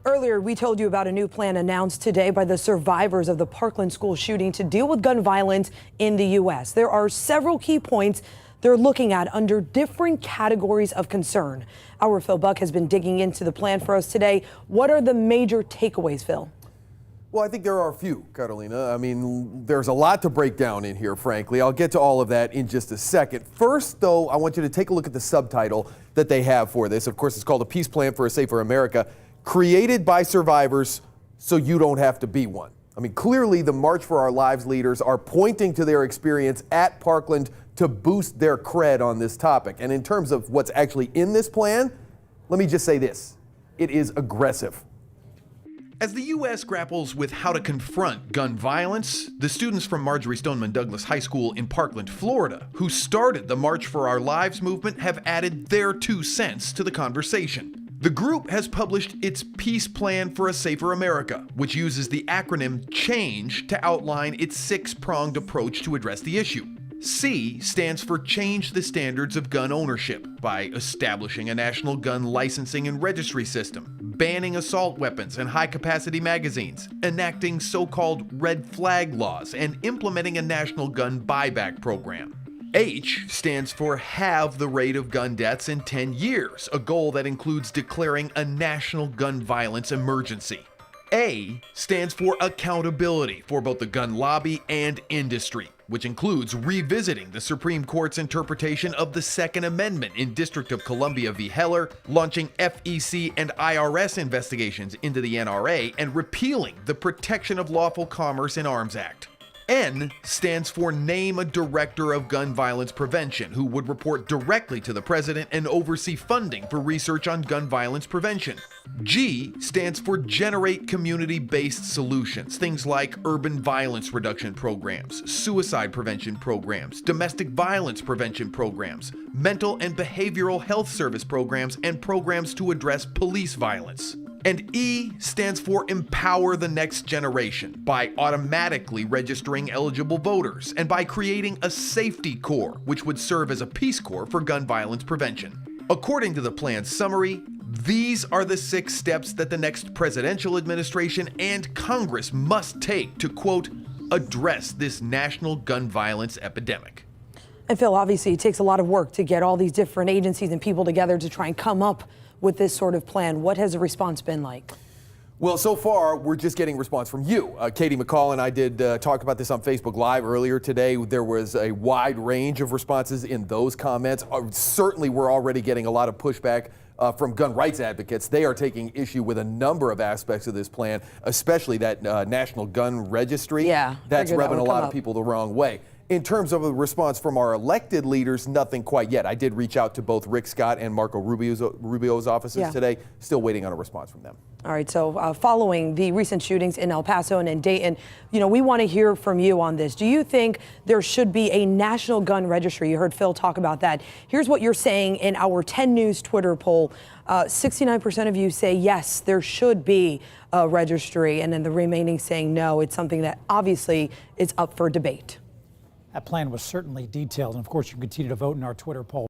Earlier, we told you about a new plan announced today by the survivors of the Parkland school shooting to deal with gun violence in the U.S. There are several key points they're looking at under different categories of concern. Our Phil Buck has been digging into the plan for us today. What are the major takeaways, Phil? Well, I think there are a few, Carolina. I mean, there's a lot to break down in here, frankly. I'll get to all of that in just a second. First, though, I want you to take a look at the subtitle that they have for this. Of course, it's called A Peace Plan for a Safer America, created by survivors so you don't have to be one. I mean, clearly the March for Our Lives leaders are pointing to their experience at Parkland to boost their cred on this topic. And in terms of what's actually in this plan, let me just say this. It is aggressive. As the U.S. grapples with how to confront gun violence, the students from Marjory Stoneman Douglas High School in Parkland, Florida, who started the March for Our Lives movement, have added their 2 cents to the conversation. The group has published its Peace Plan for a Safer America, which uses the acronym CHA.N.G.E to outline its six-pronged approach to address the issue. C stands for Change the Standards of Gun Ownership by establishing a national gun licensing and registry system, banning assault weapons and high-capacity magazines, enacting so-called red flag laws, and implementing a national gun buyback program. H stands for Halve the rate of gun deaths in 10 years, a goal that includes declaring a national gun violence emergency. A stands for accountability for both the gun lobby and industry, which includes revisiting the Supreme Court's interpretation of the Second Amendment in District of Columbia v. Heller, launching FEC and IRS investigations into the NRA, and repealing the Protection of Lawful Commerce in Arms Act. N stands for Name a Director of Gun Violence Prevention who would report directly to the president and oversee funding for research on gun violence prevention. G stands for Generate Community-Based Solutions, things like urban violence reduction programs, suicide prevention programs, domestic violence prevention programs, mental and behavioral health service programs, and programs to address police violence. And E stands for Empower the Next Generation by automatically registering eligible voters and by creating a safety corps, which would serve as a Peace Corps for gun violence prevention. According to the plan's summary, these are the 6 steps that the next presidential administration and Congress must take to, quote, address this national gun violence epidemic. And Phil, obviously it takes a lot of work to get all these different agencies and people together to try and come up with this sort of plan. What has the response been like? Well, so far, we're just getting response from you. Katie McCall and I did talk about this on Facebook Live earlier today. There was a wide range of responses in those comments. Certainly, we're already getting a lot of pushback from gun rights advocates. They are taking issue with a number of aspects of this plan, especially that National Gun Registry. Yeah, that's rubbing a lot of people the wrong way. In terms of a response from our elected leaders, nothing quite yet. I did reach out to both Rick Scott and Marco Rubio's offices today. Still waiting on a response from them. All right, so following the recent shootings in El Paso and in Dayton, you know, we want to hear from you on this. Do you think there should be a national gun registry? You heard Phil talk about that. Here's what you're saying in our 10 News Twitter poll. 69% of you say yes, there should be a registry, and then the remaining saying no. It's something that obviously is up for debate. That plan was certainly detailed, and of course you can continue to vote in our Twitter poll.